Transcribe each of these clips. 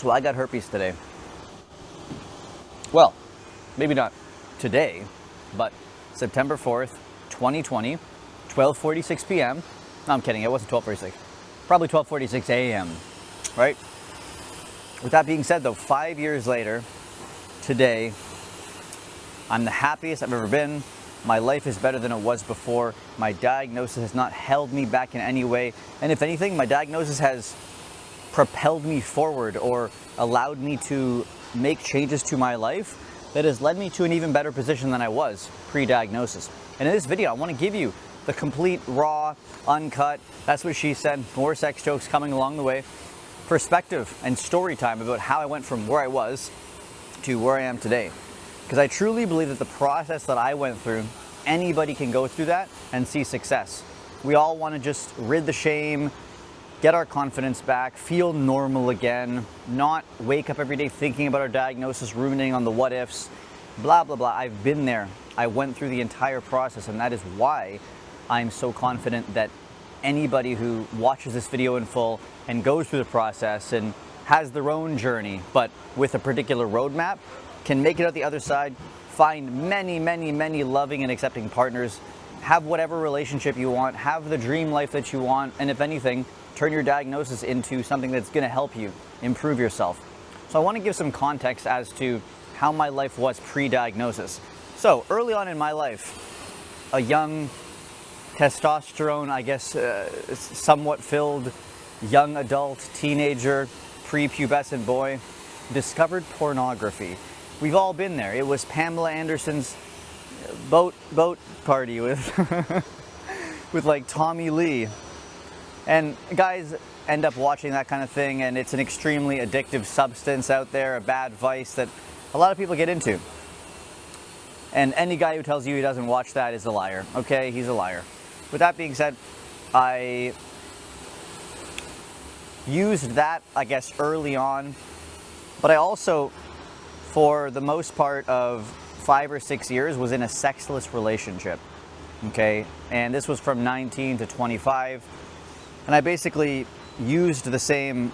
So I got herpes today. Well, maybe not today, but September 4th, 2020, 12:46 p.m. No, I'm kidding, it wasn't 12:46. Probably 12:46 a.m., right? With that being said though, 5 years later, today, I'm the happiest I've ever been. My life is better than it was before. My diagnosis has not held me back in any way. And if anything, my diagnosis has propelled me forward or allowed me to make changes to my life that has led me to an even better position than I was pre-diagnosis. And in this video, I want to give you the complete, raw, uncut, that's what she said, more sex jokes coming along the way, perspective and story time about how I went from where I was to where I am today. Because I truly believe that the process that I went through, anybody can go through that and see success. We all want to just rid the shame, get our confidence back, feel normal again, not wake up every day thinking about our diagnosis, ruminating on the what ifs, blah, blah, blah. I've been there. I went through the entire process, and that is why I'm so confident that anybody who watches this video in full and goes through the process and has their own journey, but with a particular roadmap, can make it out the other side, find many, many, many loving and accepting partners, have whatever relationship you want, have the dream life that you want, and if anything, turn your diagnosis into something that's going to help you improve yourself. So I want to give some context as to how my life was pre-diagnosis. So early on in my life, a young testosterone, I guess, somewhat filled young adult, teenager, prepubescent boy, discovered pornography. We've all been there. It was Pamela Anderson's boat party with with like Tommy Lee. And guys end up watching that kind of thing, and it's an extremely addictive substance out there, a bad vice that a lot of people get into. And any guy who tells you he doesn't watch that is a liar, okay? He's a liar. With that being said, I used that, I guess, early on, but I also, for the most part of 5 or 6 years, was in a sexless relationship, okay? And this was from 19 to 25. And I basically used the same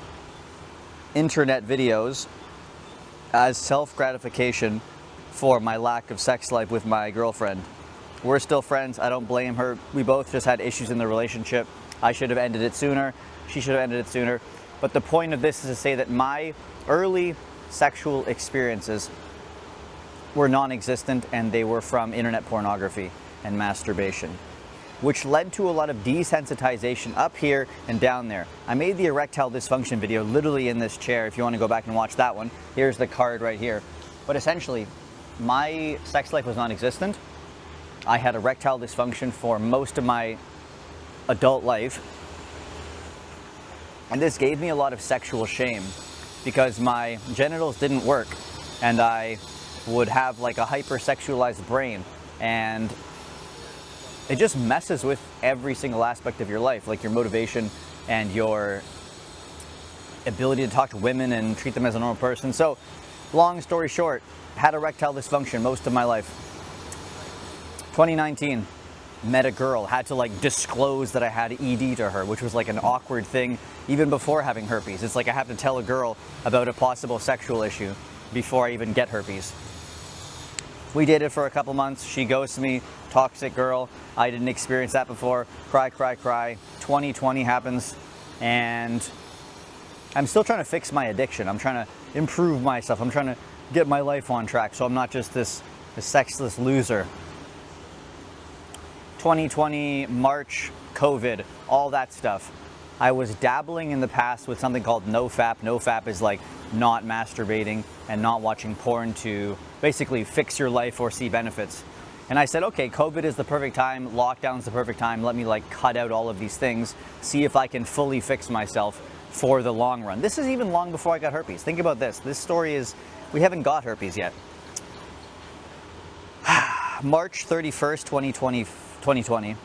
internet videos as self-gratification for my lack of sex life with my girlfriend. We're still friends. I don't blame her. We both just had issues in the relationship. I should have ended it sooner. She should have ended it sooner. But the point of this is to say that my early sexual experiences were non-existent, and they were from internet pornography and masturbation, which led to a lot of desensitization up here and down there. I made the erectile dysfunction video literally in this chair. If you want to go back and watch that one, here's the card right here. But essentially, my sex life was non-existent. I had erectile dysfunction for most of my adult life. And this gave me a lot of sexual shame because my genitals didn't work, and I would have like a hypersexualized brain, and it just messes with every single aspect of your life, like your motivation and your ability to talk to women and treat them as a normal person. So, long story short, had erectile dysfunction most of my life. 2019, met a girl, had to like disclose that I had ED to her, which was like an awkward thing even before having herpes. It's like I have to tell a girl about a possible sexual issue before I even get herpes. We dated for a couple months. She ghosted me. Toxic girl. I didn't experience that before. Cry, cry, cry. 2020 happens, and I'm still trying to fix my addiction. I'm trying to improve myself. I'm trying to get my life on track so I'm not just this sexless loser. 2020, March, COVID, all that stuff. I was dabbling in the past with something called NoFap. NoFap is like not masturbating and not watching porn to basically fix your life or see benefits. And I said, okay, COVID is the perfect time, lockdown's the perfect time, let me like cut out all of these things, see if I can fully fix myself for the long run. This is even long before I got herpes. Think about this. This story is, we haven't got herpes yet. March 31st, 2020,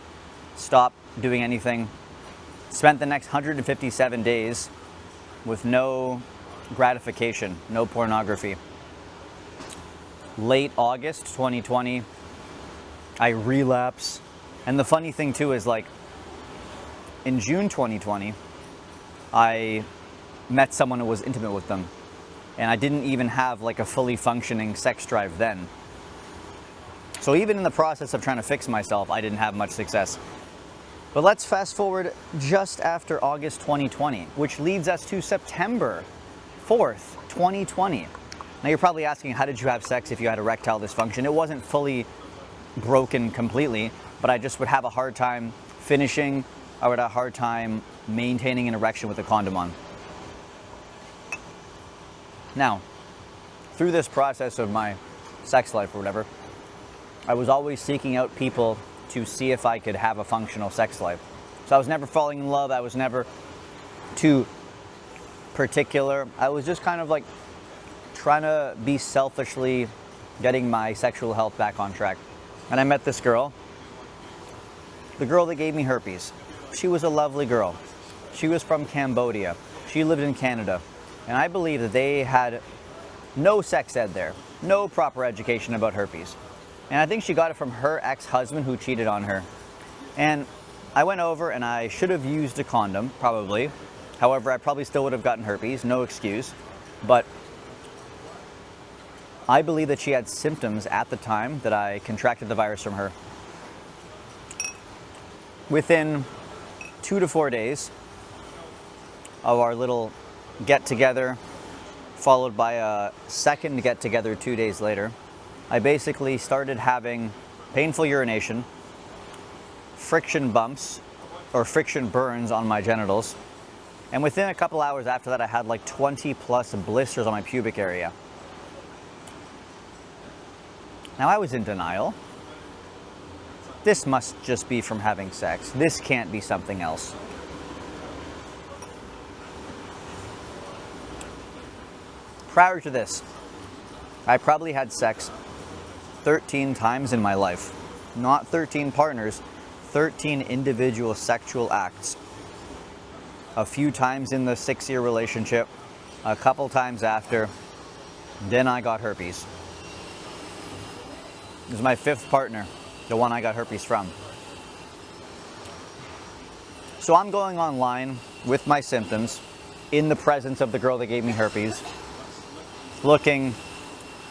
stopped doing anything. Spent the next 157 days with no gratification, no pornography. Late August 2020, I relapse. And the funny thing too is, like, in June 2020, I met someone who was intimate with them. And I didn't even have like a fully functioning sex drive then. So even in the process of trying to fix myself, I didn't have much success. But let's fast forward just after August 2020, which leads us to September 4th, 2020. Now you're probably asking, how did you have sex if you had erectile dysfunction? It wasn't fully broken completely, but I just would have a hard time finishing. I would have a hard time maintaining an erection with a condom on. Now, through this process of my sex life or whatever, I was always seeking out people to see if I could have a functional sex life. So I was never falling in love. I was never too particular. I was just kind of like trying to be selfishly getting my sexual health back on track. And I met this girl, the girl that gave me herpes. She was a lovely girl. She was from Cambodia. She lived in Canada. And I believe that they had no sex ed there, no proper education about herpes. And I think she got it from her ex-husband who cheated on her. And I went over and I should have used a condom, probably. However, I probably still would have gotten herpes, no excuse. But I believe that she had symptoms at the time that I contracted the virus from her. Within 2 to 4 days of our little get-together, followed by a second get-together 2 days later, I basically started having painful urination, friction bumps, or friction burns on my genitals, and within a couple hours after that, I had like 20 plus blisters on my pubic area. Now, I was in denial. This must just be from having sex. This can't be something else. Prior to this, I probably had sex 13 times in my life. Not 13 partners, 13 individual sexual acts. A few times in the 6-year relationship, a couple times after, then I got herpes. This is my 5th partner, the one I got herpes from. So I'm going online with my symptoms in the presence of the girl that gave me herpes, looking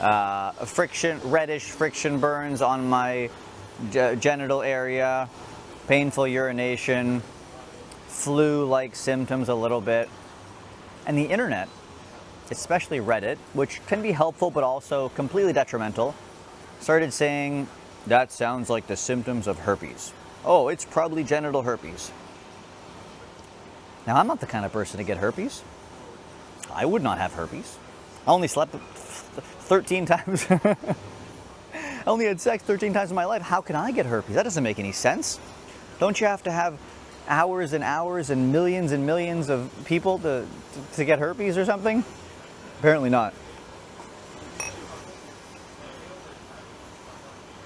reddish friction burns on my genital area, painful urination, flu-like symptoms a little bit. And the internet, especially Reddit, which can be helpful but also completely detrimental, started saying, that sounds like the symptoms of herpes. Oh, it's probably genital herpes. Now, I'm not the kind of person to get herpes. I would not have herpes. I only slept 13 times. I only had sex 13 times in my life. How can I get herpes? That doesn't make any sense. Don't you have to have hours and hours and millions of people to get herpes or something? Apparently not.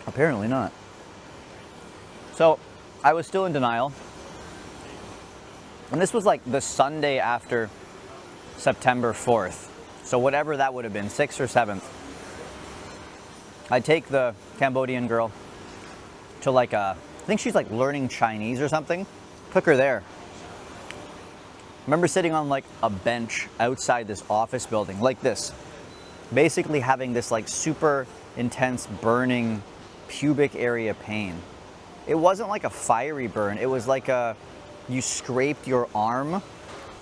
Apparently not. So I was still in denial. And this was like the Sunday after September 4th. So whatever that would have been, 6th or 7th. I take the Cambodian girl to like I think she's like learning Chinese or something. Took her there. Remember sitting on like a bench outside this office building like this. Basically having this like super intense burning pubic area pain. It wasn't like a fiery burn. It was like you scraped your arm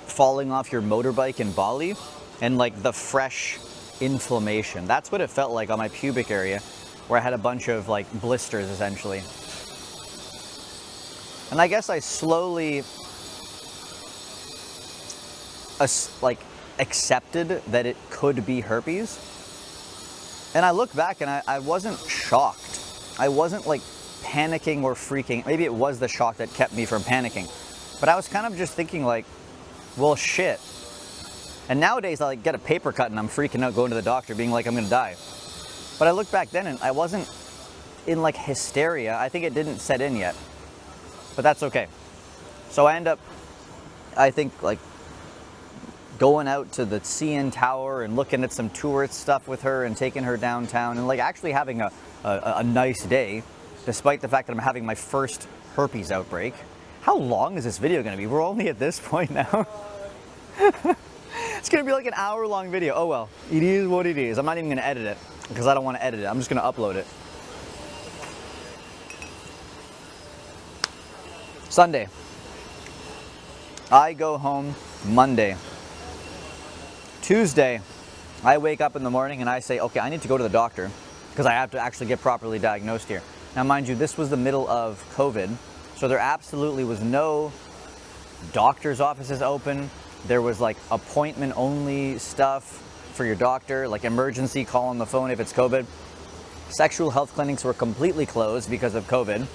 falling off your motorbike in Bali and like the fresh inflammation. That's what it felt like on my pubic area, where I had a bunch of like blisters essentially. And I guess I slowly accepted that it could be herpes. And I look back and I wasn't shocked. I wasn't like panicking or freaking. Maybe it was the shock that kept me from panicking. But I was kind of just thinking like, well, shit. And nowadays I like get a paper cut and I'm freaking out going to the doctor being like, I'm gonna die. But I look back then and I wasn't in like hysteria. I think it didn't set in yet. But that's okay. So I end up, I think, like going out to the CN Tower and looking at some tourist stuff with her and taking her downtown and like actually having a nice day, despite the fact that I'm having my first herpes outbreak. How long is this video gonna be? We're only at this point now. It's gonna be like an hour-long video. Oh well, it is what it is. I'm not even gonna edit it because I don't want to edit it. I'm just gonna upload it. Sunday. I go home Monday. Tuesday, I wake up in the morning and I say, okay, I need to go to the doctor because I have to actually get properly diagnosed here. Now, mind you, this was the middle of COVID, so there absolutely was no doctor's offices open. There was like appointment-only stuff for your doctor, like emergency, call on the phone if it's COVID. Sexual health clinics were completely closed because of COVID.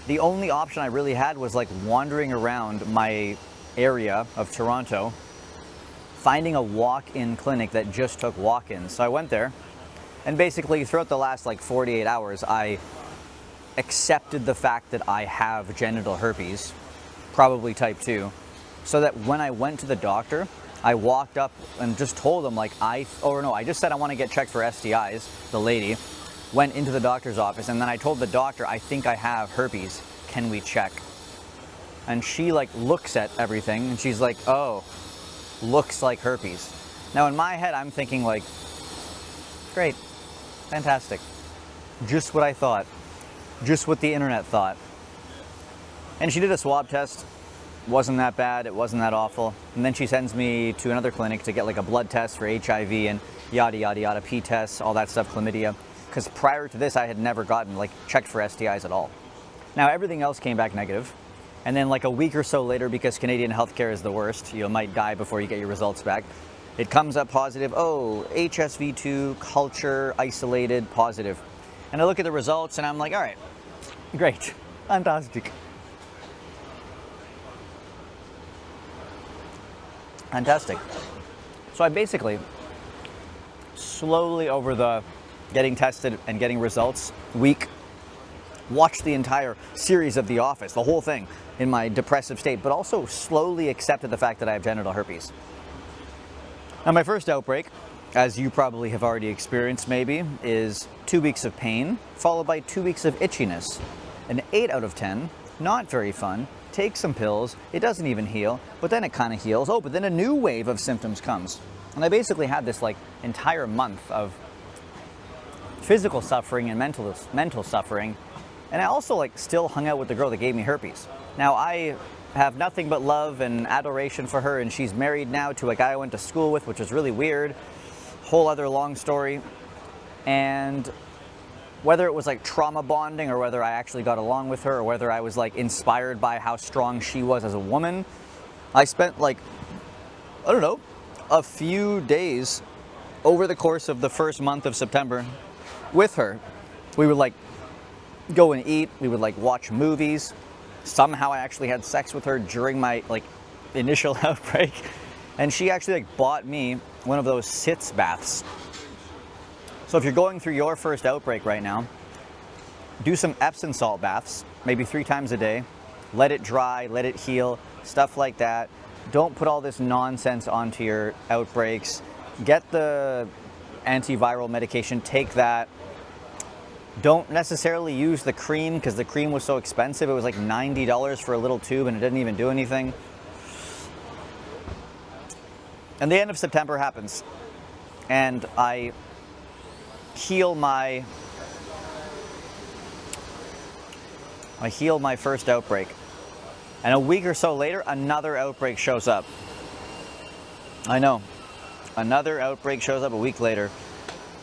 The only option I really had was like wandering around my area of Toronto, finding a walk-in clinic that just took walk-ins. So I went there, and basically throughout the last like 48 hours, I accepted the fact that I have genital herpes, probably type 2, so that when I went to the doctor, I walked up and just told them like I just said I want to get checked for STIs, the lady. Went into the doctor's office, and then I told the doctor, I think I have herpes, can we check? And she like looks at everything and she's like, oh, looks like herpes. Now in my head, I'm thinking like, great, fantastic. Just what I thought, just what the internet thought. And she did a swab test, wasn't that bad, it wasn't that awful. And then she sends me to another clinic to get like a blood test for HIV and yada, yada, yada, P tests, all that stuff, chlamydia. Because prior to this, I had never gotten like checked for STIs at all. Now everything else came back negative. And then like a week or so later, because Canadian healthcare is the worst, you might die before you get your results back, it comes up positive, oh, HSV2, culture, isolated, positive. And I look at the results and I'm like, all right, great, fantastic. Fantastic. So I basically, slowly over the getting tested and getting results week, watched the entire series of The Office, the whole thing, in my depressive state, but also slowly accepted the fact that I have genital herpes. Now my first outbreak, as you probably have already experienced maybe, is 2 weeks of pain, followed by 2 weeks of itchiness. An 8 out of 10, not very fun, take some pills, it doesn't even heal, but then it kind of heals. Oh, but then a new wave of symptoms comes. And I basically had this like entire month of physical suffering and mental suffering. And I also like still hung out with the girl that gave me herpes. Now I have nothing but love and adoration for her, and she's married now to a guy I went to school with, which is really weird. Whole other long story. And whether it was like trauma bonding or whether I actually got along with her or whether I was like inspired by how strong she was as a woman, I spent like, I don't know, a few days over the course of the first month of September with her. We would like go and eat, we would like watch movies. Somehow I actually had sex with her during my like initial outbreak, and she actually like bought me one of those sitz baths. So if you're going through your first outbreak right now, do some Epsom salt baths, maybe 3 times a day. Let it dry, let it heal, stuff like that. Don't put all this nonsense onto your outbreaks. Get the antiviral medication, take that. Don't necessarily use the cream because the cream was so expensive. It was like $90 for a little tube and it didn't even do anything. And the end of September happens, and I heal my first outbreak. And a week or so later, another outbreak shows up. I know, another outbreak shows up a week later.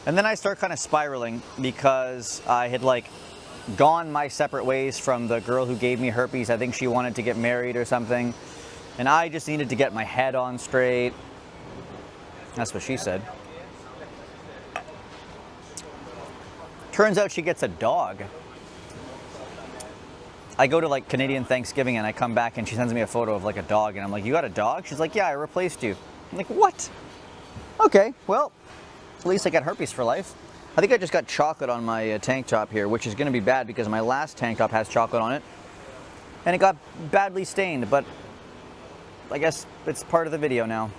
And then I start kind of spiraling because I had like gone my separate ways from the girl who gave me herpes. I think she wanted to get married or something. And I just needed to get my head on straight. That's what she said. Turns out she gets a dog. I go to like Canadian Thanksgiving and I come back and she sends me a photo of like a dog, and I'm like, you got a dog? She's like, yeah, I replaced you. I'm like, what? Okay, well, at least I got herpes for life. I think I just got chocolate on my tank top here, which is going to be bad because my last tank top has chocolate on it. And it got badly stained, but I guess it's part of the video now.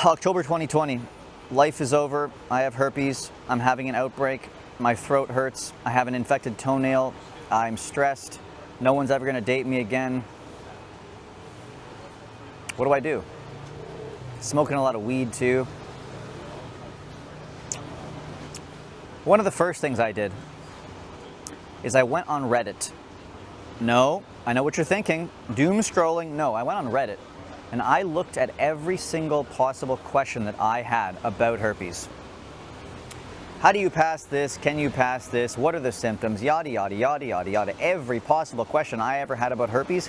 October 2020. Life is over. I have herpes. I'm having an outbreak. My throat hurts. I have an infected toenail. I'm stressed. No one's ever going to date me again. What do I do? Smoking a lot of weed too. One of the first things I did is I went on Reddit. No, I know what you're thinking. Doom scrolling. No, I went on Reddit and I looked at every single possible question that I had about herpes. How do you pass this? Can you pass this? What are the symptoms? Yada, yada, yada, yada, yada. Every possible question I ever had about herpes,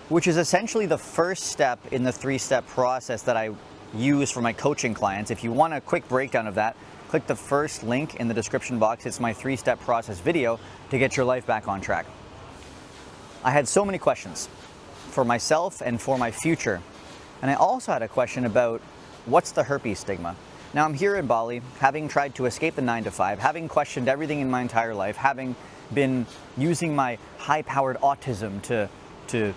which is essentially the first step in the 3-step process that I use for my coaching clients. If you want a quick breakdown of that, click the first link in the description box. It's my 3-step process video to get your life back on track. I had so many questions for myself and for my future. And I also had a question about what's the herpes stigma? Now I'm here in Bali, having tried to escape the 9-to-5, having questioned everything in my entire life, having been using my high-powered autism to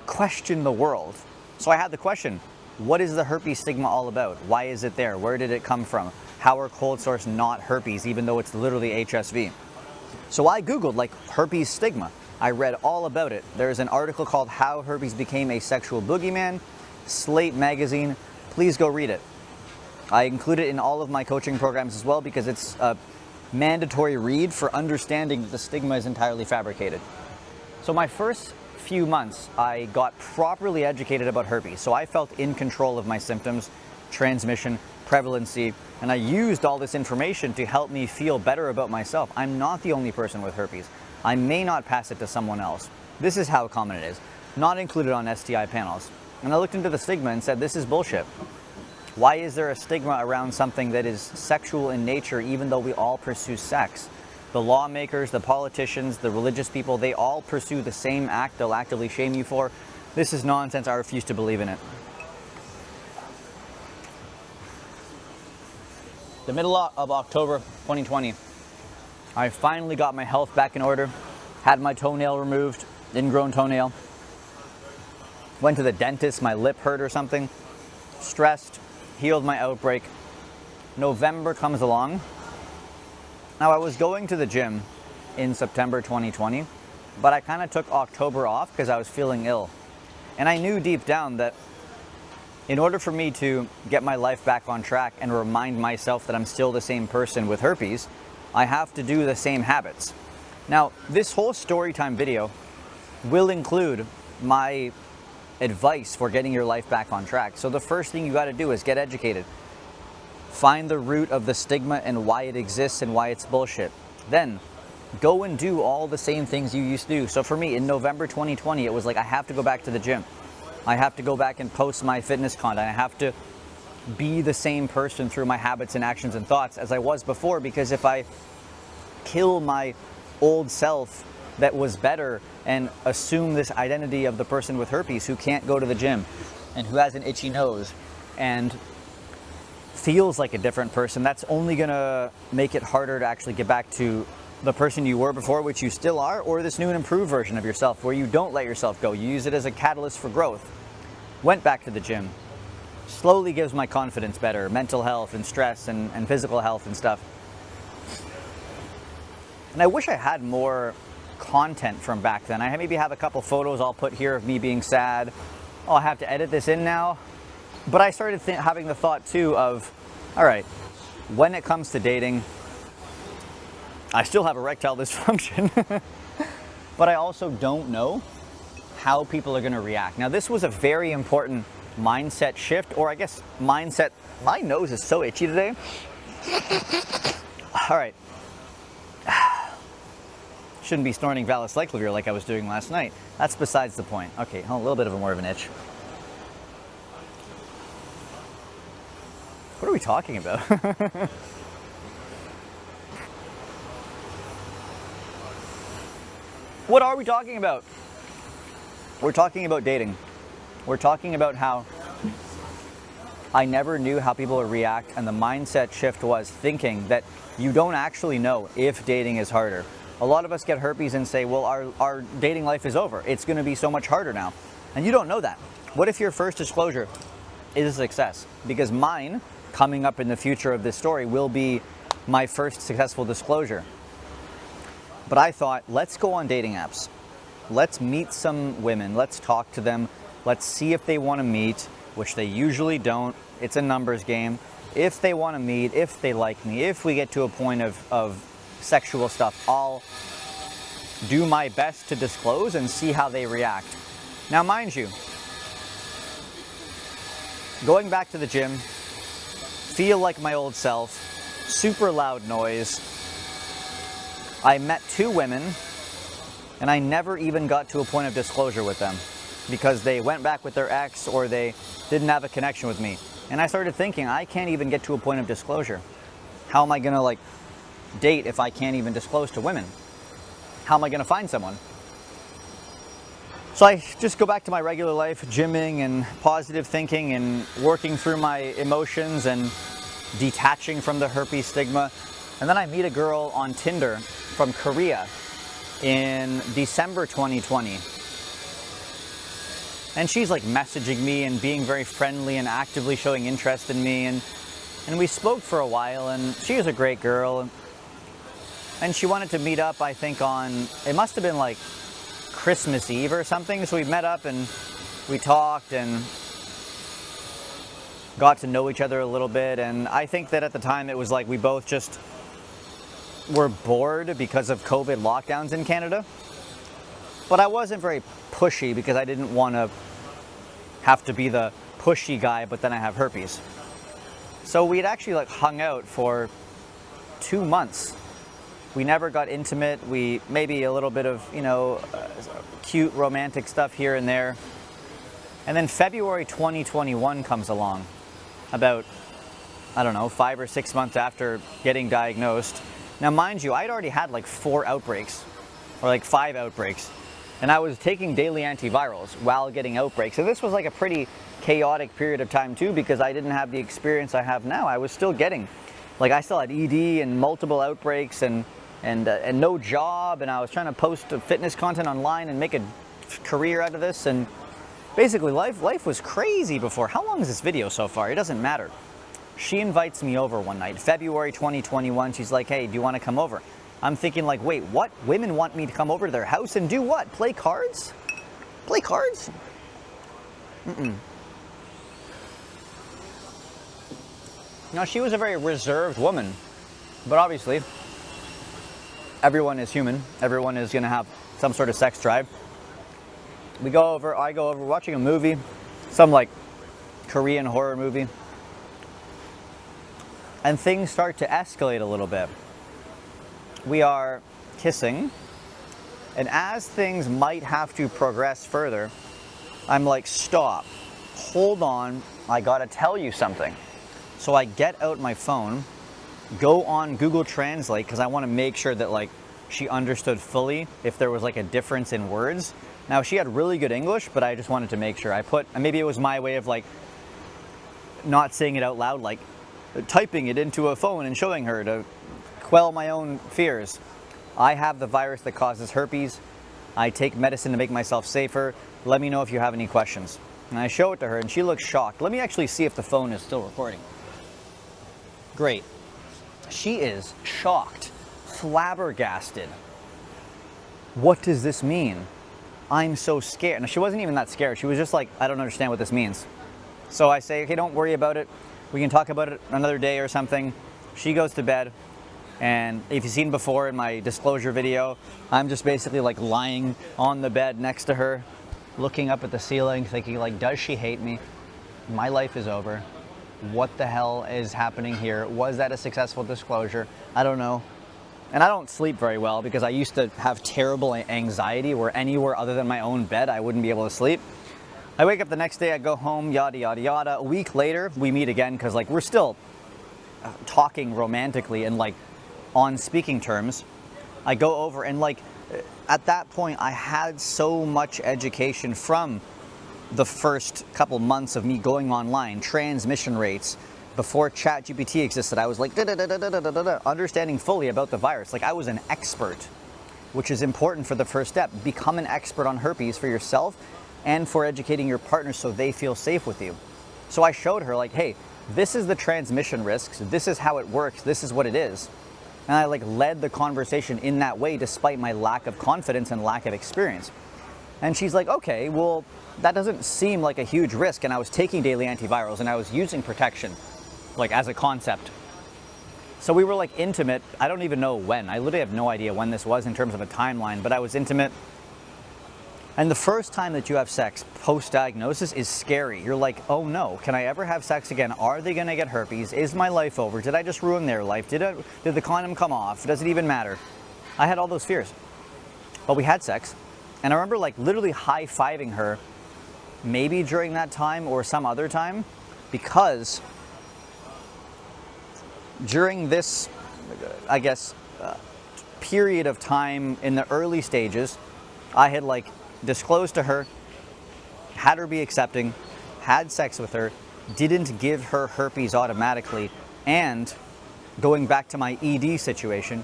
question the world. So I had the question, what is the herpes stigma all about? Why is it there? Where did it come from? How are cold sores not herpes, even though it's literally HSV? So I Googled like herpes stigma. I read all about it. There's an article called How Herpes Became a Sexual Boogeyman, Slate magazine. Please go read it. I include it in all of my coaching programs as well because it's a mandatory read for understanding that the stigma is entirely fabricated. So my first few months, I got properly educated about herpes. So I felt in control of my symptoms, transmission, prevalency, and I used all this information to help me feel better about myself. I'm not the only person with herpes. I may not pass it to someone else. This is how common it is. Not included on STI panels. And I looked into the stigma and said, this is bullshit. Why is there a stigma around something that is sexual in nature, even though we all pursue sex? The lawmakers, the politicians, the religious people, they all pursue the same act they'll actively shame you for. This is nonsense. I refuse to believe in it. The middle of October 2020, I finally got my health back in order, had my toenail removed, ingrown toenail. Went to the dentist, my lip hurt or something, stressed, healed my outbreak. November comes along. Now I was going to the gym in September 2020, but I kind of took October off because I was feeling ill. And I knew deep down that in order for me to get my life back on track and remind myself that I'm still the same person with herpes, I have to do the same habits. Now, this whole story time video will include my advice for getting your life back on track. So the first thing you got to do is get educated. Find the root of the stigma and why it exists and why it's bullshit. Then go and do all the same things you used to do. So for me, in November 2020, it was like I have to go back to the gym. I have to go back and post my fitness content. I have to be the same person through my habits and actions and thoughts as I was before, because if I kill my old self that was better and assume this identity of the person with herpes who can't go to the gym and who has an itchy nose and feels like a different person, that's only gonna make it harder to actually get back to the person you were before, which you still are, or this new and improved version of yourself where you don't let yourself go. You use it as a catalyst for growth. Went back to the gym. Slowly gives my confidence better, mental health and stress and physical health and stuff. And I wish I had more content from back then. I maybe have a couple photos I'll put here of me being sad. Oh, I have to edit this in now. But I started having the thought too of, all right, when it comes to dating, I still have erectile dysfunction, but I also don't know how people are going to react. Now, this was a very important mindset shift, or I guess mindset. My nose is so itchy today. All right. Shouldn't be snorting valacyclovir like I was doing last night. That's besides the point. Okay, a little bit of more of an itch. What are we talking about? What are we talking about? We're talking about dating. We're talking about how I never knew how people would react, and the mindset shift was thinking that you don't actually know if dating is harder. A lot of us get herpes and say, well, our dating life is over. It's going to be so much harder now. And you don't know that. What if your first disclosure is a success? Because mine, coming up in the future of this story, will be my first successful disclosure. But I thought, let's go on dating apps. Let's meet some women. Let's talk to them. Let's see if they want to meet, which they usually don't. It's a numbers game. If they want to meet, if they like me, if we get to a point of sexual stuff, I'll do my best to disclose and see how they react. Now, mind you, going back to the gym, feel like my old self, super loud noise. I met 2 women, and I never even got to a point of disclosure with them because they went back with their ex or they didn't have a connection with me. And I started thinking, I can't even get to a point of disclosure. How am I gonna like date if I can't even disclose to women? How am I gonna find someone? So I just go back to my regular life, gymming and positive thinking and working through my emotions and detaching from the herpes stigma. And then I meet a girl on Tinder from Korea in December 2020. And she's like messaging me and being very friendly and actively showing interest in me. And we spoke for a while, and she was a great girl. And she wanted to meet up, I think on, it must have been like Christmas Eve or something. So we met up and we talked and got to know each other a little bit. And I think that at the time it was like we both just were bored because of COVID lockdowns in Canada. But I wasn't very pushy because I didn't want to have to be the pushy guy, but then I have herpes. So we'd actually like hung out for 2 months. We never got intimate. We maybe a little bit of, you know, cute romantic stuff here and there. And then February 2021 comes along, about, I don't know, 5 or 6 months after getting diagnosed. Now, mind you, I'd already had like 4 outbreaks, or like 5 outbreaks. And I was taking daily antivirals while getting outbreaks. So this was like a pretty chaotic period of time too, because I didn't have the experience I have now. I was still getting, like I still had ED and multiple outbreaks and no job. And I was trying to post fitness content online and make a career out of this. And basically life was crazy before. How long is this video so far? It doesn't matter. She invites me over one night, February 2021. She's like, hey, do you want to come over? I'm thinking like, wait, what? Women want me to come over to their house and do what? Play cards? Play cards? Now, she was a very reserved woman, but obviously everyone is human. Everyone is going to have some sort of sex drive. I go over watching a movie, some like Korean horror movie, and things start to escalate a little bit. We are kissing, and as things might have to progress further, I'm like, stop, hold on, I gotta tell you something. So I get out my phone, go on Google Translate, because I want to make sure that like she understood fully if there was like a difference in words. Now, she had really good English, but I just wanted to make sure. Maybe it was my way of like not saying it out loud, like typing it into a phone and showing her to quell my own fears. I have the virus that causes herpes. I take medicine to make myself safer. Let me know if you have any questions. And I show it to her and she looks shocked. Let me actually see if the phone is still recording. Great. She is shocked, flabbergasted. What does this mean? I'm so scared. Now, she wasn't even that scared. She was just like, I don't understand what this means. So I say, okay, don't worry about it. We can talk about it another day or something. She goes to bed. And if you've seen before in my disclosure video, I'm just basically like lying on the bed next to her, looking up at the ceiling, thinking like, does she hate me? My life is over. What the hell is happening here? Was that a successful disclosure? I don't know. And I don't sleep very well because I used to have terrible anxiety where anywhere other than my own bed, I wouldn't be able to sleep. I wake up the next day, I go home, yada, yada, yada. A week later, we meet again because like we're still talking romantically and like on speaking terms. I go over and like at that point I had so much education from the first couple months of me going online, transmission rates, before ChatGPT existed. I was like understanding fully about the virus. Like I was an expert, which is important for the first step. Become an expert on herpes for yourself and for educating your partner so they feel safe with you. So I showed her like, hey, this is the transmission risks, this is how it works, this is what it is. And I like led the conversation in that way despite my lack of confidence and lack of experience. And she's like, okay, well, that doesn't seem like a huge risk. And I was taking daily antivirals and I was using protection, like as a concept. So we were like intimate. I don't even know when. I literally have no idea when this was in terms of a timeline, but I was intimate. And the first time that you have sex post-diagnosis is scary. You're like, oh no, can I ever have sex again? Are they gonna get herpes? Is my life over? Did I just ruin their life? Did the condom come off? Does it even matter? I had all those fears. But we had sex. And I remember like literally high-fiving her maybe during that time or some other time, because during this, I guess, period of time in the early stages, I had like disclosed to her, had her be accepting, had sex with her, didn't give her herpes automatically, and going back to my ED situation,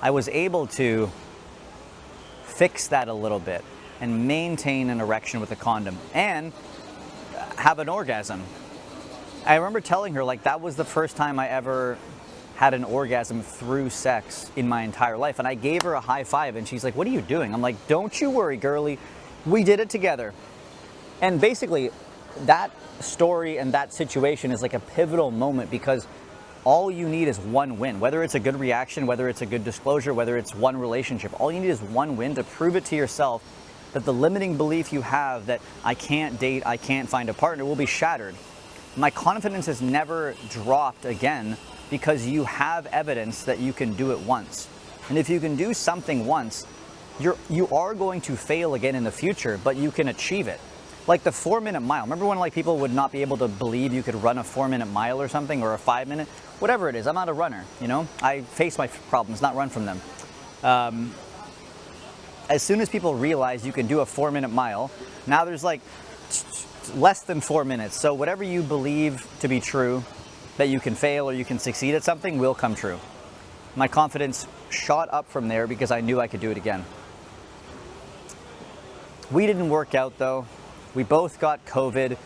I was able to fix that a little bit and maintain an erection with a condom and have an orgasm. I remember telling her like that was the first time I ever had an orgasm through sex in my entire life. And I gave her a high five and she's like, what are you doing? I'm like, don't you worry, girlie. We did it together. And basically that story and that situation is like a pivotal moment, because all you need is one win. Whether it's a good reaction, whether it's a good disclosure, whether it's one relationship, all you need is one win to prove it to yourself that the limiting belief you have that I can't date, I can't find a partner will be shattered. My confidence has never dropped again, because you have evidence that you can do it once. And if you can do something once, you are going to fail again in the future, but you can achieve it. Like the 4-minute mile. Remember when like people would not be able to believe you could run a 4-minute mile or something, or a 5-minute? Whatever it is, I'm not a runner, you know? I face my problems, not run from them. As soon as people realize you can do a 4-minute mile, now there's like less than 4 minutes. So whatever you believe to be true, that you can fail or you can succeed at something, will come true. My confidence shot up from there because I knew I could do it again. We didn't work out though. We both got COVID.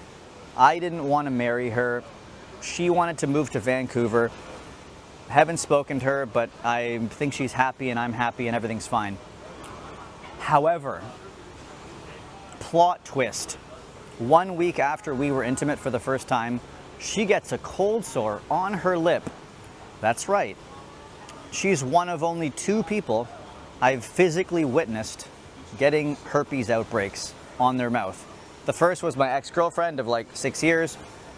I didn't want to marry her. She wanted to move to Vancouver. Haven't spoken to her, but I think she's happy and I'm happy and everything's fine. However, plot twist. 1 week after we were intimate for the first time, she gets a cold sore on her lip. That's right. She's one of only 2 people I've physically witnessed getting herpes outbreaks on their mouth. The first was my ex-girlfriend of like 6 years.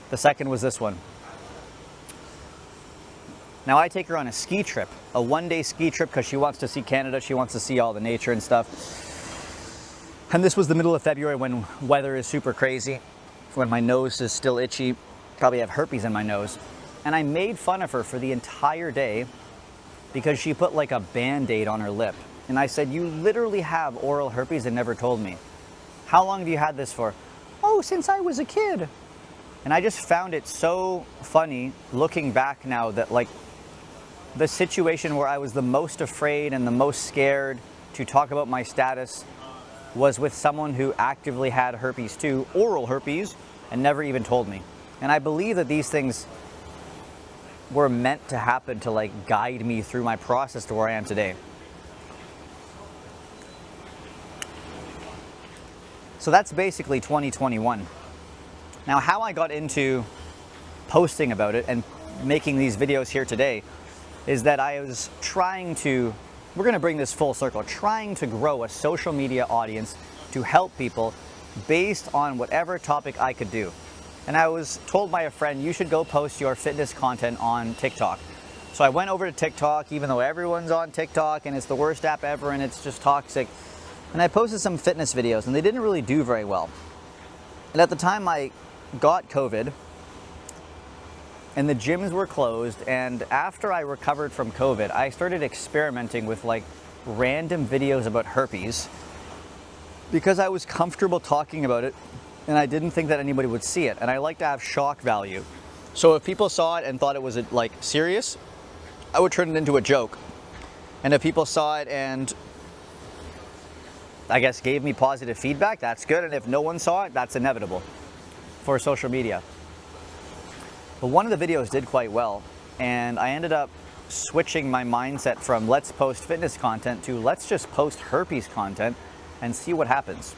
The second was this one. Now I take her on a ski trip, a 1-day ski trip, because she wants to see Canada. She wants to see all the nature and stuff. And this was the middle of February when weather is super crazy, when my nose is still itchy. Probably have herpes in my nose. And I made fun of her for the entire day because she put like a Band-Aid on her lip. And I said, you literally have oral herpes and never told me. How long have you had this for? Oh, since I was a kid. And I just found it so funny looking back now that like the situation where I was the most afraid and the most scared to talk about my status was with someone who actively had herpes too, oral herpes, and never even told me. And I believe that these things were meant to happen to like guide me through my process to where I am today. So that's basically 2021. Now, how I got into posting about it and making these videos here today is that I was trying to, we're gonna bring this full circle, trying to grow a social media audience to help people based on whatever topic I could do. And I was told by a friend, you should go post your fitness content on TikTok. So I went over to TikTok, even though everyone's on TikTok and it's the worst app ever and it's just toxic. And I posted some fitness videos and they didn't really do very well. And at the time I got COVID and the gyms were closed, and after I recovered from COVID, I started experimenting with like random videos about herpes because I was comfortable talking about it and I didn't think that anybody would see it. And I like to have shock value. So if people saw it and thought it was like serious, I would turn it into a joke. And if people saw it and I guess gave me positive feedback, that's good. And if no one saw it, that's inevitable for social media. But one of the videos did quite well. And I ended up switching my mindset from let's post fitness content to let's just post herpes content and see what happens.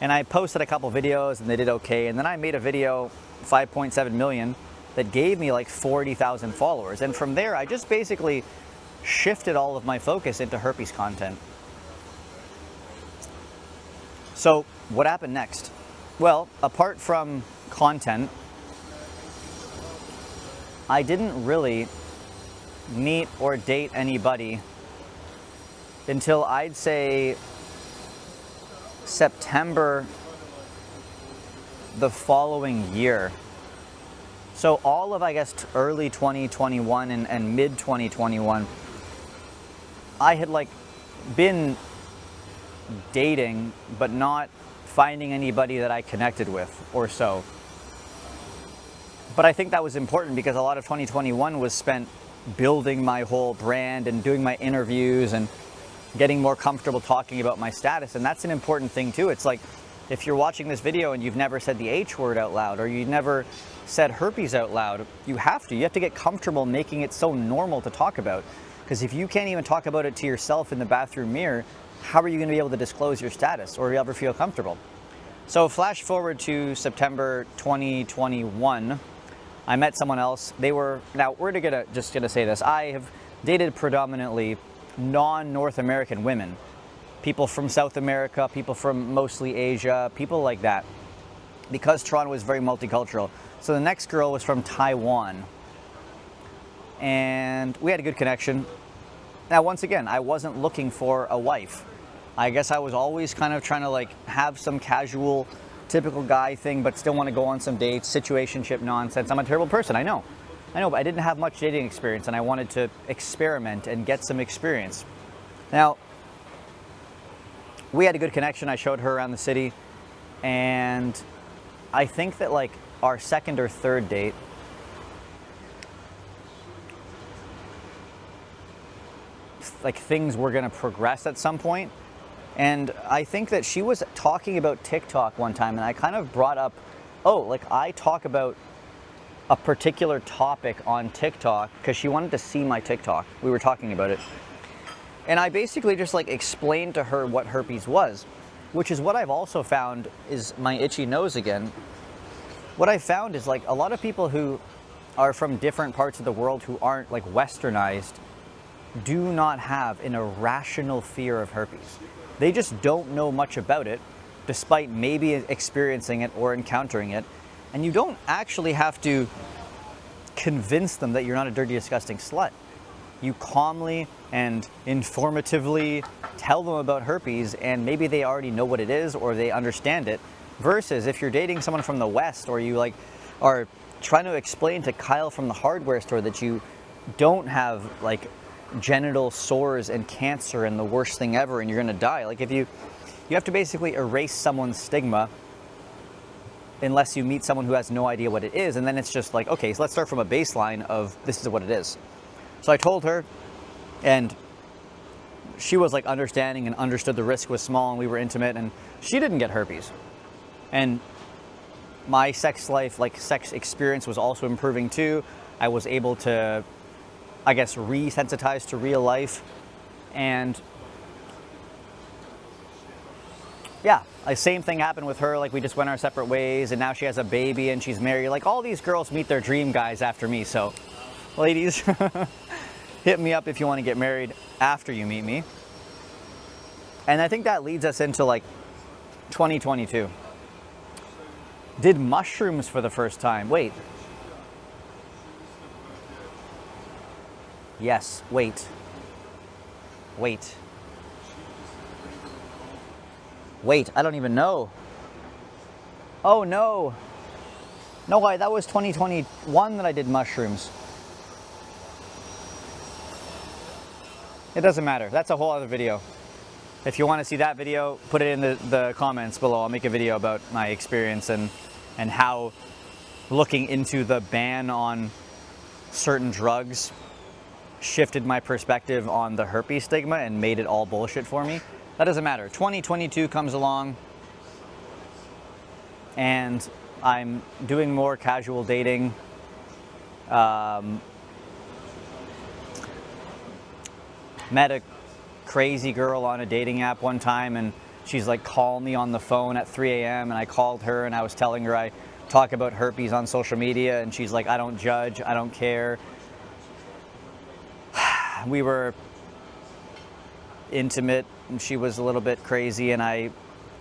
And I posted a couple videos and they did okay. And then I made a video, 5.7 million, that gave me like 40,000 followers. And from there, I just basically shifted all of my focus into herpes content. So what happened next? Well, apart from content, I didn't really meet or date anybody until I'd say September the following year. So all of, I guess, early 2021 and mid 2021, I had like been dating, but not finding anybody that I connected with or so. But I think that was important because a lot of 2021 was spent building my whole brand and doing my interviews and getting more comfortable talking about my status. And that's an important thing too. It's like, if you're watching this video and you've never said the H word out loud, or you've never said herpes out loud, you have to get comfortable making it so normal to talk about. Because if you can't even talk about it to yourself in the bathroom mirror, how are you going to be able to disclose your status or ever feel comfortable? So flash forward to September 2021, I met someone else. Now we're just gonna say this, I have dated predominantly non-North American women. People from South America, people from mostly Asia, people like that. Because Toronto is very multicultural. So the next girl was from Taiwan. And we had a good connection. Now, once again, I wasn't looking for a wife. I guess I was always kind of trying to like have some casual, typical guy thing, but still want to go on some dates, situationship nonsense. I'm a terrible person, I know, but I didn't have much dating experience and I wanted to experiment and get some experience. Now, we had a good connection. I showed her around the city, and I think that like our second or third date, like things were gonna progress at some point. And I think that she was talking about TikTok one time, and I kind of brought up, oh, like I talk about a particular topic on TikTok, because she wanted to see my TikTok. We were talking about it. And I basically just like explained to her what herpes was, which is what I've also found is my itchy nose again. What I found is like a lot of people who are from different parts of the world who aren't like westernized do not have an irrational fear of herpes. They just don't know much about it, despite maybe experiencing it or encountering it. And you don't actually have to convince them that you're not a dirty, disgusting slut. You calmly and informatively tell them about herpes, and maybe they already know what it is or they understand it. Versus if you're dating someone from the West, or you like are trying to explain to Kyle from the hardware store that you don't have like genital sores and cancer and the worst thing ever and you're gonna die. Like if you have to basically erase someone's stigma unless you meet someone who has no idea what it is, and then it's just like, okay, so let's start from a baseline of this is what it is. So I told her, and she was like understanding and understood the risk was small and we were intimate, and she didn't get herpes. And my sex life, like sex experience, was also improving too. I was able to, I guess, resensitize to real life. And yeah, the same thing happened with her. Like we just went our separate ways, and now she has a baby and she's married. Like all these girls meet their dream guys after me. So ladies, hit me up if you want to get married after you meet me. And I think that leads us into like 2022. Did mushrooms for the first time. Wait. Yes, wait. Wait. Wait, I don't even know. Oh no. No, that was 2021 that I did mushrooms. It doesn't matter. That's a whole other video. If you want to see that video, put it in the comments below. I'll make a video about my experience and how looking into the ban on certain drugs shifted my perspective on the herpes stigma and made it all bullshit for me. That doesn't matter. 2022 comes along and I'm doing more casual dating. Met a crazy girl on a dating app one time, and she's like, call me on the phone at 3 a.m. And I called her and I was telling her I talk about herpes on social media, and she's like, I don't judge, I don't care. We were intimate and she was a little bit crazy, and I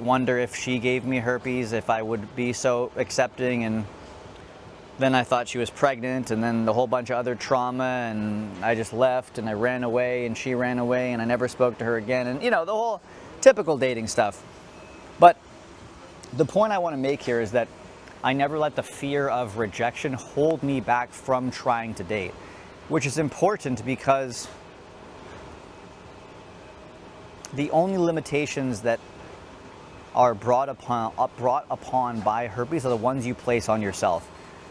wonder if she gave me herpes, if I would be so accepting. And then I thought she was pregnant, and then the whole bunch of other trauma, and I just left and I ran away and she ran away and I never spoke to her again, and you know, the whole typical dating stuff. But the point I want to make here is that I never let the fear of rejection hold me back from trying to date, which is important because the only limitations that are brought upon by herpes are the ones you place on yourself.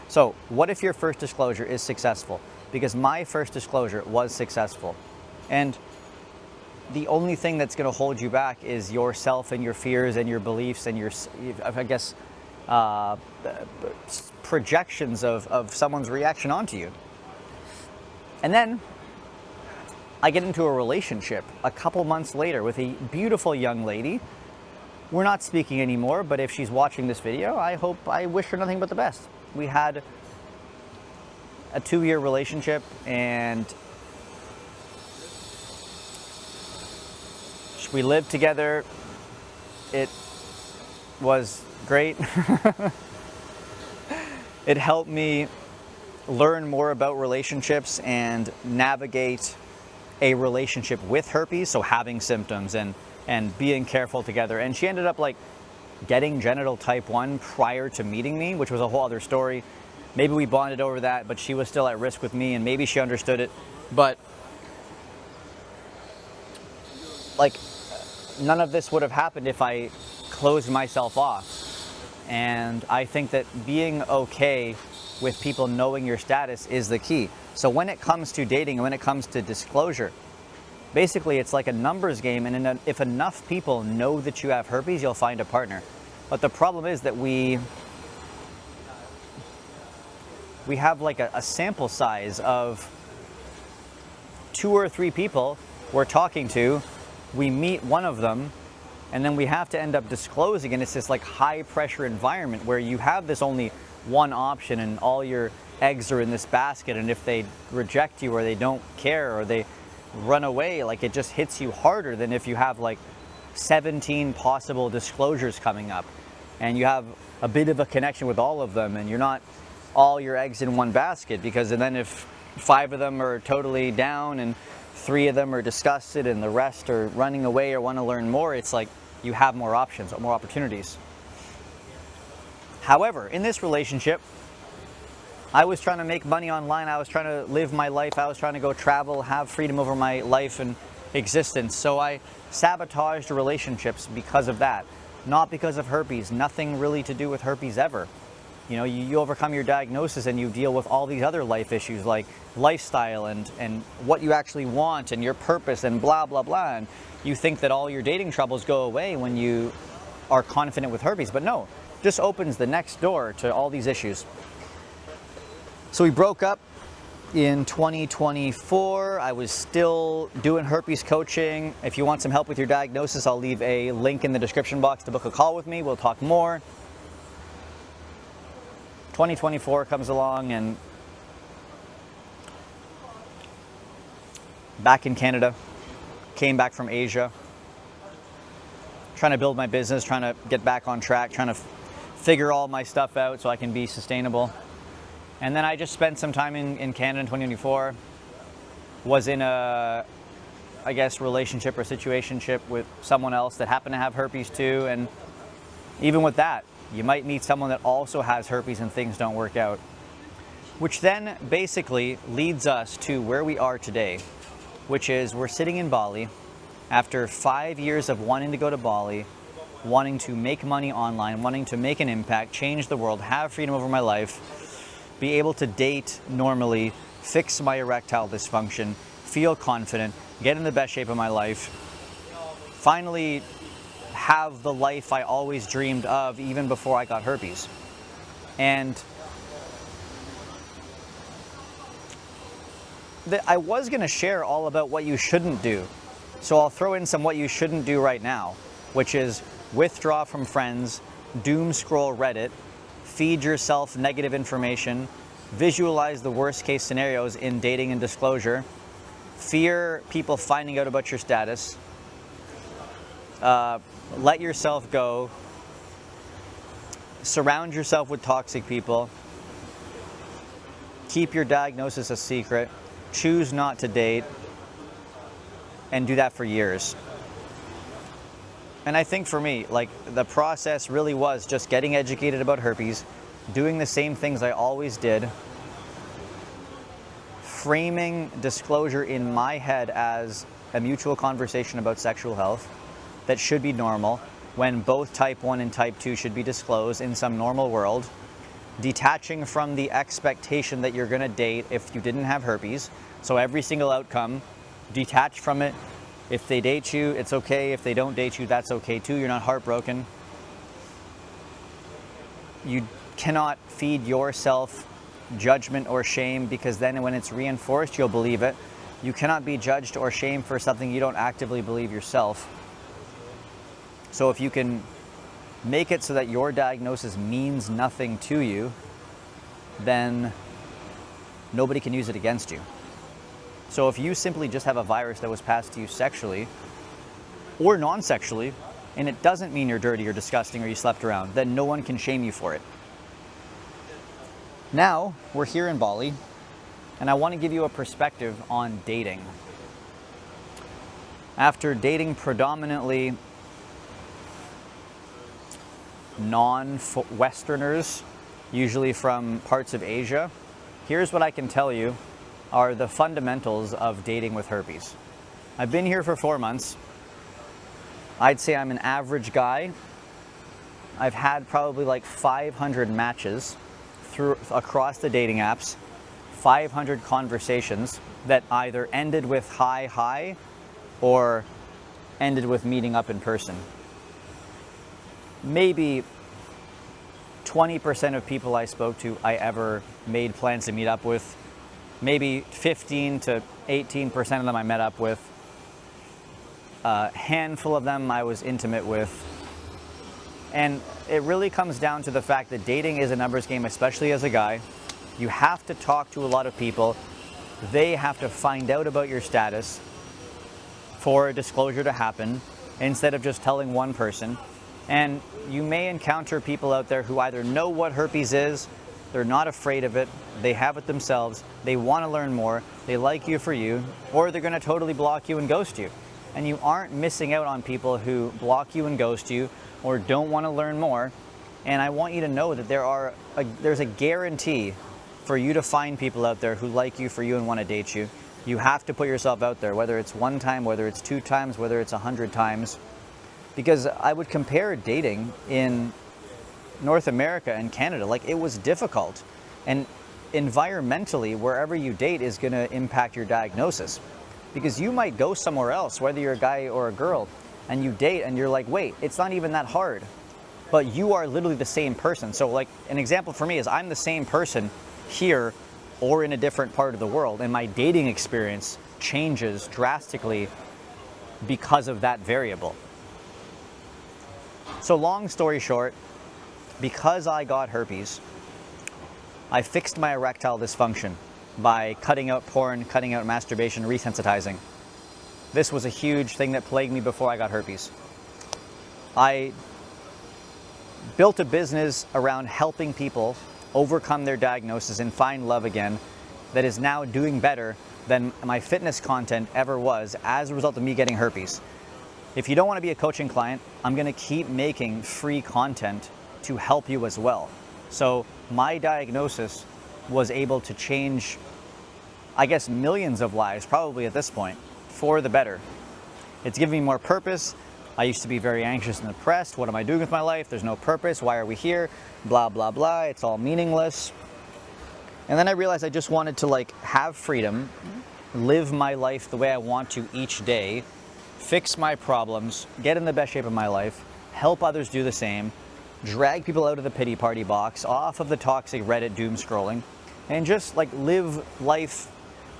So what if your first disclosure is successful? Because my first disclosure was successful. And the only thing that's going to hold you back is yourself and your fears and your beliefs and your, I guess, projections of someone's reaction onto you. And then I get into a relationship a couple months later with a beautiful young lady. We're not speaking anymore, but if she's watching this video, I wish her nothing but the best. We had a 2-year relationship, and we lived together. It was great. It helped me learn more about relationships and navigate a relationship with herpes, so having symptoms and being careful together. And she ended up like getting genital type 1 prior to meeting me, which was a whole other story. Maybe we bonded over that, but she was still at risk with me, and maybe she understood it. But like, none of this would have happened if I closed myself off. And I think that being okay with people knowing your status is the key. So when it comes to dating, when it comes to disclosure, basically it's like a numbers game, and if enough people know that you have herpes, you'll find a partner. But the problem is that we have like a sample size of 2 or 3 people we're talking to. We meet one of them, and then we have to end up disclosing, and it's this like high pressure environment where you have this only one option and all your eggs are in this basket, and if they reject you or they don't care or they run away, like it just hits you harder than if you have like 17 possible disclosures coming up and you have a bit of a connection with all of them, and you're not all your eggs in one basket. Because then if 5 of them are totally down and 3 of them are disgusted and the rest are running away or want to learn more, it's like you have more options, more opportunities. However, in this relationship, I was trying to make money online. I was trying to live my life. I was trying to go travel, have freedom over my life and existence. So I sabotaged relationships because of that, not because of herpes. Nothing really to do with herpes ever. You know, you overcome your diagnosis and you deal with all these other life issues like lifestyle and what you actually want and your purpose and blah, blah, blah. And you think that all your dating troubles go away when you are confident with herpes. But no, just opens the next door to all these issues. So we broke up in 2024. I was still doing herpes coaching. If you want some help with your diagnosis, I'll leave a link in the description box to book a call with me. We'll talk more. 2024 comes along, and back in Canada, came back from Asia, trying to build my business, trying to get back on track, trying to figure all my stuff out so I can be sustainable. And then I just spent some time in Canada in 2024, was in a, I guess, relationship or situationship with someone else that happened to have herpes too. And even with that, you might meet someone that also has herpes and things don't work out. Which then basically leads us to where we are today, which is we're sitting in Bali after 5 years of wanting to go to Bali, wanting to make money online, wanting to make an impact, change the world, have freedom over my life, be able to date normally, fix my erectile dysfunction, feel confident, get in the best shape of my life, finally have the life I always dreamed of even before I got herpes. And I was going to share all about what you shouldn't do. So I'll throw in some what you shouldn't do right now, which is withdraw from friends, doom scroll Reddit, feed yourself negative information, visualize the worst case scenarios in dating and disclosure, fear people finding out about your status, let yourself go, surround yourself with toxic people, keep your diagnosis a secret, choose not to date, and do that for years. And I think for me, like, the process really was just getting educated about herpes, doing the same things I always did, framing disclosure in my head as a mutual conversation about sexual health that should be normal, when both type 1 and type 2 should be disclosed in some normal world, detaching from the expectation that you're going to date if you didn't have herpes. So every single outcome, detach from it. If they date you, it's okay. If they don't date you, that's okay too. You're not heartbroken. You cannot feed yourself judgment or shame, because then when it's reinforced, you'll believe it. You cannot be judged or shamed for something you don't actively believe yourself. So if you can make it so that your diagnosis means nothing to you, then nobody can use it against you. So if you simply just have a virus that was passed to you sexually or non-sexually, and it doesn't mean you're dirty or disgusting or you slept around, then no one can shame you for it. Now, we're here in Bali, and I want to give you a perspective on dating. After dating predominantly non-Westerners, usually from parts of Asia, here's what I can tell you are the fundamentals of dating with herpes. I've been here for 4 months. I'd say I'm an average guy. I've had probably like 500 matches across the dating apps, 500 conversations that either ended with hi or ended with meeting up in person. Maybe 20% of people I spoke to I ever made plans to meet up with. Maybe 15 to 18% of them I met up with. A handful of them I was intimate with. And it really comes down to the fact that dating is a numbers game, especially as a guy. You have to talk to a lot of people. They have to find out about your status for a disclosure to happen, instead of just telling one person. And you may encounter people out there who either know what herpes is, they're not afraid of it, they have it themselves, they want to learn more, they like you for you, or they're going to totally block you and ghost you. And you aren't missing out on people who block you and ghost you or don't want to learn more. And I want you to know that there's a guarantee for you to find people out there who like you for you and want to date you. You have to put yourself out there, whether it's 1 time, whether it's 2 times, whether it's 100 times. Because I would compare dating in North America and Canada, like, it was difficult. And environmentally, wherever you date is going to impact your diagnosis. Because you might go somewhere else, whether you're a guy or a girl, and you date and you're like, wait, it's not even that hard. But you are literally the same person. So like, an example for me is I'm the same person here or in a different part of the world, and my dating experience changes drastically because of that variable. So long story short, because I got herpes, I fixed my erectile dysfunction by cutting out porn, cutting out masturbation, resensitizing. This was a huge thing that plagued me before I got herpes. I built a business around helping people overcome their diagnosis and find love again that is now doing better than my fitness content ever was as a result of me getting herpes. If you don't want to be a coaching client, I'm going to keep making free content to help you as well. So my diagnosis was able to change, I guess, millions of lives, probably at this point, for the better. It's given me more purpose. I used to be very anxious and depressed. What am I doing with my life? There's no purpose. Why are we here? Blah, blah, blah. It's all meaningless. And then I realized I just wanted to like have freedom, live my life the way I want to each day, fix my problems, get in the best shape of my life, help others do the same, drag people out of the pity party box, off of the toxic Reddit doom scrolling, and just like live life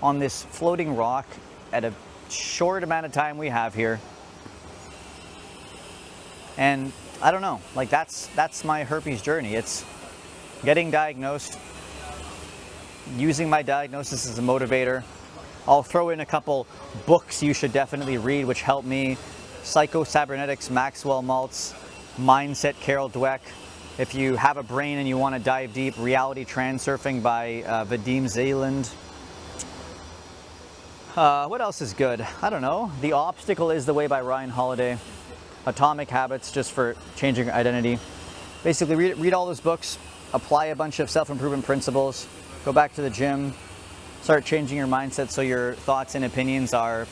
on this floating rock at a short amount of time we have here. And I don't know, like that's my herpes journey. It's getting diagnosed, using my diagnosis as a motivator. I'll throw in a couple books you should definitely read which help me. Psycho-Cybernetics, Maxwell Maltz, Mindset, Carol Dweck. If you have a brain and you want to dive deep, Reality Transurfing by Vadim Zeland. What else is good? I don't know. The Obstacle is the Way by Ryan Holiday. Atomic Habits, just for changing your identity. Basically, read all those books, apply a bunch of self-improvement principles, go back to the gym, start changing your mindset so your thoughts and opinions are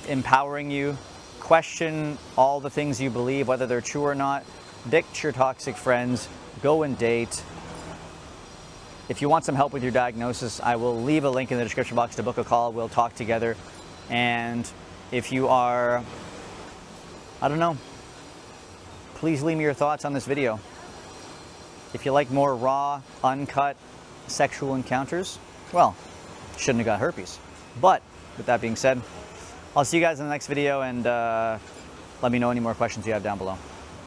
empowering you. Question all the things you believe, whether they're true or not. Ditch your toxic friends. Go and date. If you want some help with your diagnosis, I will leave a link in the description box to book a call. We'll talk together. And if you are, I don't know, please leave me your thoughts on this video. If you like more raw, uncut sexual encounters, well, shouldn't have got herpes. But with that being said, I'll see you guys in the next video, and let me know any more questions you have down below.